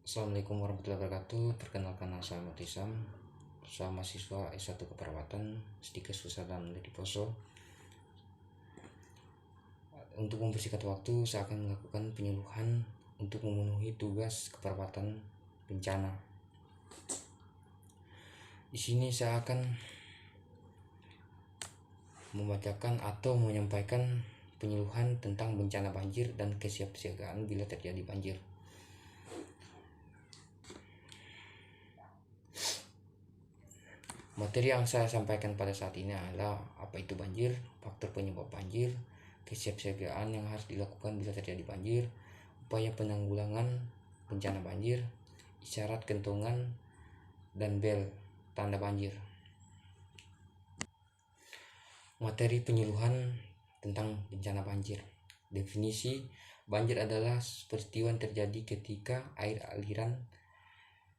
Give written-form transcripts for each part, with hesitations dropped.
Assalamualaikum warahmatullahi wabarakatuh. Perkenalkan, nama saya Ahmad Isam, saya mahasiswa S1 Keperawatan Stika Susadan dari Poso. Untuk mempersingkat waktu, saya akan melakukan penyuluhan untuk memenuhi tugas keperawatan bencana. Di sini saya akan membacakan atau menyampaikan penyuluhan tentang bencana banjir dan kesiapsiagaan bila terjadi banjir. Materi yang saya sampaikan pada saat ini adalah apa itu banjir, faktor penyebab banjir, kesiapsiagaan yang harus dilakukan bila terjadi banjir, upaya penanggulangan bencana banjir, isyarat kentongan, dan bel tanda banjir. Materi penyuluhan tentang bencana banjir. Definisi: banjir adalah peristiwa yang terjadi ketika air aliran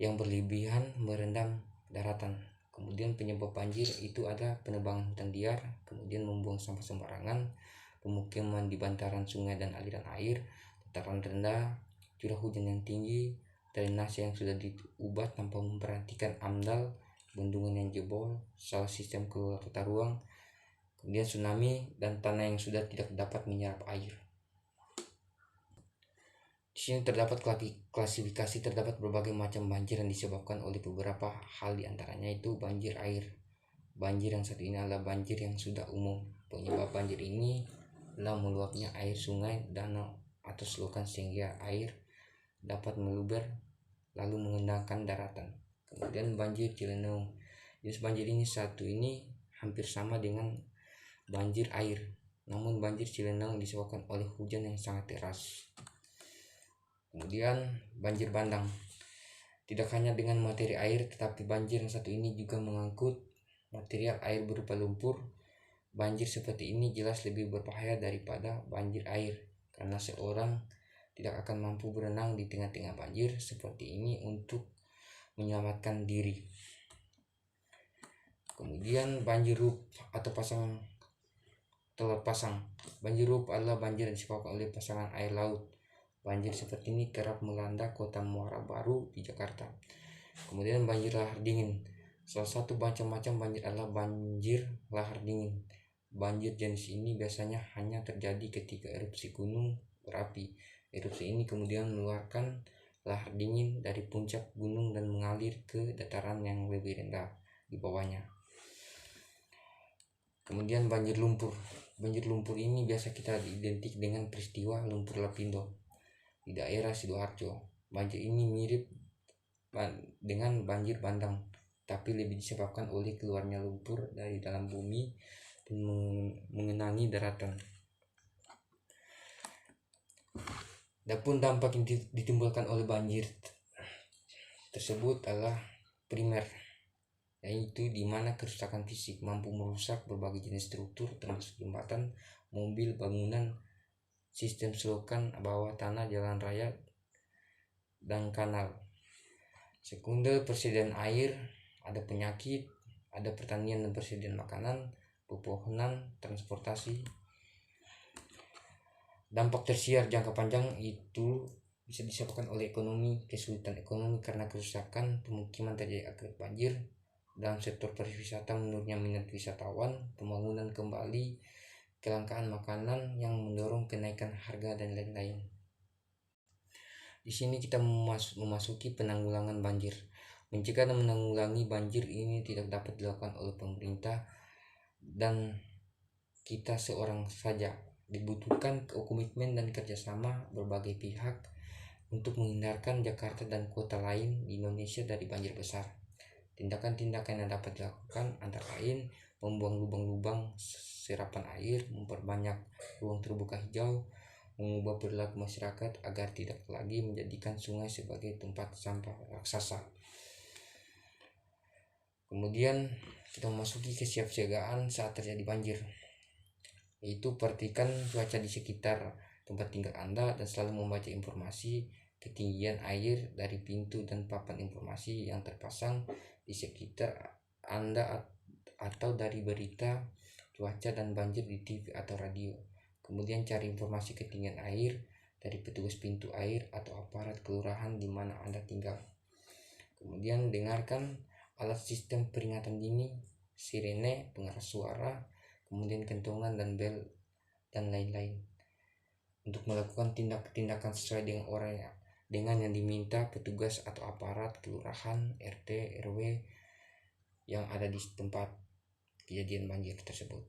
yang berlebihan merendam daratan. Kemudian penyebab banjir itu ada penebangan hutan liar, kemudian membuang sampah sembarangan, pemukiman di bantaran sungai dan aliran air, dataran rendah, curah hujan yang tinggi, drainase yang sudah diubah tanpa memperhatikan AMDAL, bendungan yang jebol, salah sistem keluar tata ruang, kemudian tsunami dan tanah yang sudah tidak dapat menyerap air. Di sini terdapat klasifikasi, terdapat berbagai macam banjir yang disebabkan oleh beberapa hal, diantaranya itu banjir air. Banjir yang satu ini adalah banjir yang sudah umum. Penyebab banjir ini adalah meluapnya air sungai, danau, atau selokan sehingga air dapat meluber lalu mengendangkan daratan. Kemudian banjir Cilenong. Jenis banjir ini satu ini hampir sama dengan banjir air, namun banjir Cilenong disebabkan oleh hujan yang sangat deras. Kemudian banjir bandang. Tidak hanya dengan materi air, tetapi banjir yang satu ini juga mengangkut material air berupa lumpur. Banjir seperti ini jelas lebih berbahaya daripada banjir air, karena seorang tidak akan mampu berenang di tengah-tengah banjir seperti ini untuk menyelamatkan diri. Kemudian banjir rob atau telat pasang. Banjir rob adalah banjir yang disebabkan oleh pasangan air laut. Banjir seperti ini kerap melanda kota Muara Baru di Jakarta. Kemudian banjir lahar dingin. Salah satu macam-macam banjir adalah banjir lahar dingin. Banjir jenis ini biasanya hanya terjadi ketika erupsi gunung berapi. Erupsi ini kemudian mengeluarkan lahar dingin dari puncak gunung dan mengalir ke dataran yang lebih rendah di bawahnya. Kemudian banjir lumpur. Banjir lumpur ini biasa kita identik dengan peristiwa lumpur Lapindo di daerah Sidoarjo. Banjir ini mirip dengan banjir bandang, tapi lebih disebabkan oleh keluarnya lumpur dari dalam bumi dan mengenangi daratan. Adapun dampak yang ditimbulkan oleh banjir tersebut adalah primer, yaitu di mana kerusakan fisik mampu merusak berbagai jenis struktur termasuk jembatan, mobil, bangunan, sistem selokan bawah tanah, jalan raya, dan kanal. Sekunder, persediaan air, ada penyakit, ada pertanian dan persediaan makanan, pepohonan, transportasi. Dampak tersier jangka panjang itu bisa disebabkan oleh ekonomi, kesulitan ekonomi karena kerusakan pemukiman terjadi akibat banjir. Dalam sektor pariwisata, menurunnya minat wisatawan, pembangunan kembali, kelangkaan makanan yang mendorong kenaikan harga dan lain-lain. Di sini kita memasuki penanggulangan banjir. Mencegah dan menanggulangi banjir ini tidak dapat dilakukan oleh pemerintah dan kita seorang saja. Dibutuhkan komitmen dan kerjasama berbagai pihak untuk menghindarkan Jakarta dan kota lain di Indonesia dari banjir besar. Tindakan-tindakan yang dapat dilakukan antara lain membuang lubang-lubang serapan air, memperbanyak ruang terbuka hijau, mengubah perilaku masyarakat agar tidak lagi menjadikan sungai sebagai tempat sampah raksasa. Kemudian kita memasuki kesiapsiagaan saat terjadi banjir, yaitu perhatikan cuaca di sekitar tempat tinggal Anda dan selalu membaca informasi ketinggian air dari pintu dan papan informasi yang terpasang di sekitar Anda atau dari berita cuaca dan banjir di TV atau radio. Kemudian cari informasi ketinggian air dari petugas pintu air atau aparat kelurahan di mana Anda tinggal. Kemudian dengarkan alat sistem peringatan dini, sirene, pengeras suara, kemudian kentongan dan bel dan lain-lain. Untuk melakukan tindakan sesuai dengan yang diminta petugas atau aparat kelurahan, RT, RW yang ada di tempat kejadian banjir tersebut.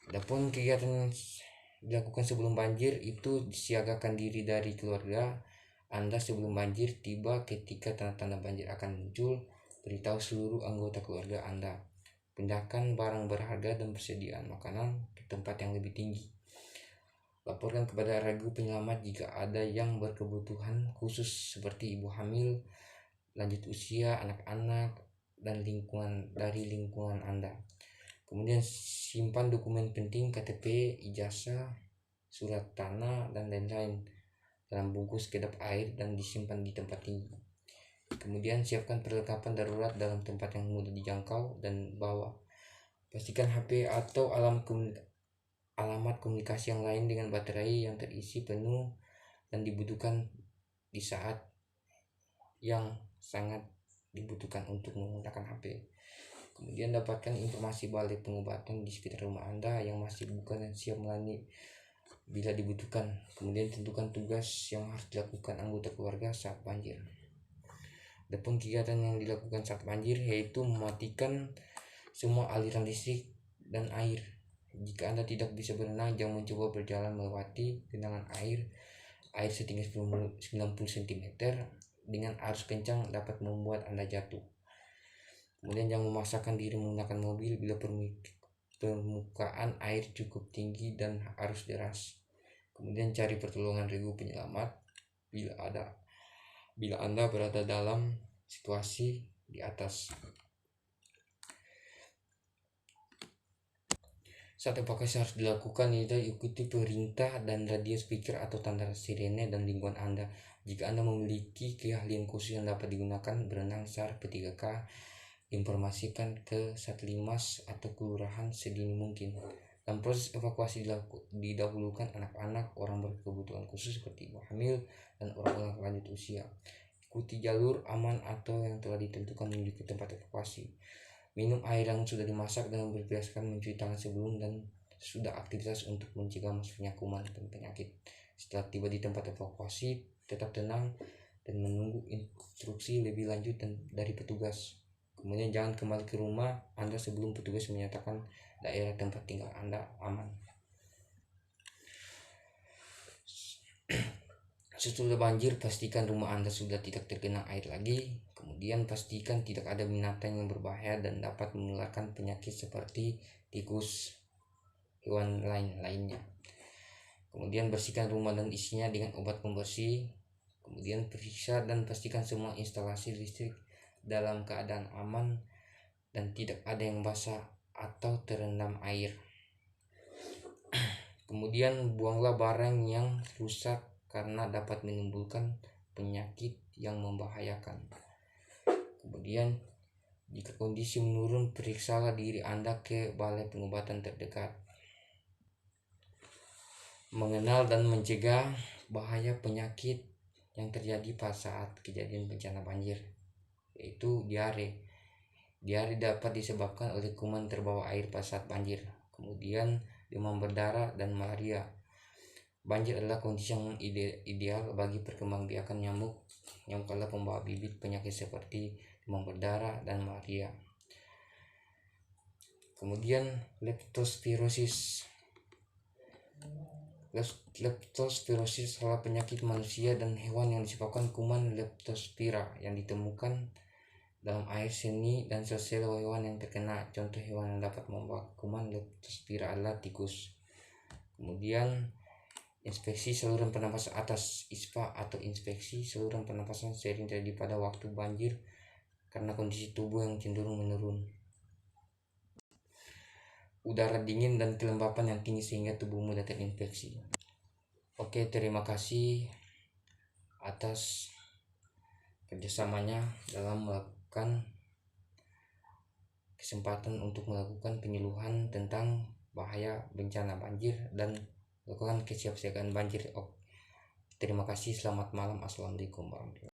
Adapun kegiatan yang dilakukan sebelum banjir itu disiagakan diri dari keluarga Anda sebelum banjir tiba. Ketika tanda-tanda banjir akan muncul, beritahu seluruh anggota keluarga Anda. Pindahkan barang berharga dan persediaan makanan ke tempat yang lebih tinggi. Laporkan kepada regu penyelamat jika ada yang berkebutuhan khusus seperti ibu hamil, lanjut usia, anak-anak, dan lingkungan Anda. Kemudian simpan dokumen penting KTP, ijazah, surat tanah, dan lain-lain dalam bungkus kedap air dan disimpan di tempat tinggi. Kemudian siapkan perlengkapan darurat dalam tempat yang mudah dijangkau dan bawa. Pastikan HP atau alamat komunikasi yang lain dengan baterai yang terisi penuh dan dibutuhkan di saat yang sangat dibutuhkan untuk menggunakan HP. Kemudian dapatkan informasi balai pengobatan di sekitar rumah Anda yang masih buka dan siap melayani bila dibutuhkan. Kemudian tentukan tugas yang harus dilakukan anggota keluarga saat banjir. Adapun kegiatan yang dilakukan saat banjir yaitu mematikan semua aliran listrik dan air. Jika Anda tidak bisa berenang, jangan mencoba berjalan melewati genangan air setinggi 90 cm dengan arus kencang dapat membuat Anda jatuh. Kemudian jangan memaksakan diri menggunakan mobil bila permukaan air cukup tinggi dan arus deras. Kemudian cari pertolongan regu penyelamat bila Anda berada dalam situasi di atas. Saat evakuasi harus dilakukan, ikuti perintah dan radio speaker atau tanda sirene dan lingkungan Anda. Jika Anda memiliki keahlian khusus yang dapat digunakan berenang SAR P3K, informasikan ke Satlimas atau kelurahan sedini mungkin. Dalam proses evakuasi didahulukan anak-anak, orang berkebutuhan khusus seperti ibu hamil dan orang-orang lanjut usia. Ikuti jalur aman atau yang telah ditentukan menuju ke tempat evakuasi. Minum air yang sudah dimasak dan berbiasakan mencuci tangan sebelum dan sesudah aktivitas untuk mencegah masuknya kuman dan penyakit. Setelah tiba di tempat evakuasi, tetap tenang dan menunggu instruksi lebih lanjut dari petugas. Kemudian jangan kembali ke rumah Anda sebelum petugas menyatakan daerah tempat tinggal Anda aman. Setelah banjir, pastikan rumah Anda sudah tidak tergenang air lagi. Kemudian pastikan tidak ada binatang yang berbahaya dan dapat menularkan penyakit seperti tikus, hewan lainnya. Kemudian bersihkan rumah dan isinya dengan obat pembersih. Kemudian periksa dan pastikan semua instalasi listrik dalam keadaan aman dan tidak ada yang basah atau terendam air. Kemudian buanglah barang yang rusak karena dapat menimbulkan penyakit yang membahayakan. Kemudian jika kondisi menurun, periksalah diri Anda ke balai pengobatan terdekat. Mengenal dan mencegah bahaya penyakit yang terjadi pada saat kejadian bencana banjir, yaitu diare. Diare dapat disebabkan oleh kuman terbawa air pada saat banjir. Kemudian demam berdarah dan malaria. Banjir adalah kondisi yang ideal bagi perkembangbiakan nyamuk adalah pembawa bibit penyakit seperti demam berdarah dan malaria. Kemudian leptospirosis. Leptospirosis adalah penyakit manusia dan hewan yang disebabkan kuman Leptospira yang ditemukan dalam air seni dan sel-sel hewan yang terkena. Contoh hewan yang dapat membawa kuman Leptospira adalah tikus. Kemudian inspeksi saluran pernapasan atas, ISPA atau inspeksi saluran pernapasan sering terjadi pada waktu banjir karena kondisi tubuh yang cenderung menurun, udara dingin dan kelembapan yang tinggi sehingga tubuh mudah terinfeksi. Oke, terima kasih atas kerjasamanya dalam melakukan kesempatan untuk melakukan penyuluhan tentang bahaya bencana banjir dan lakukan kesiapsiagaan banjir. Terima kasih, selamat malam, assalamualaikum warahmatullahi wabarakatuh.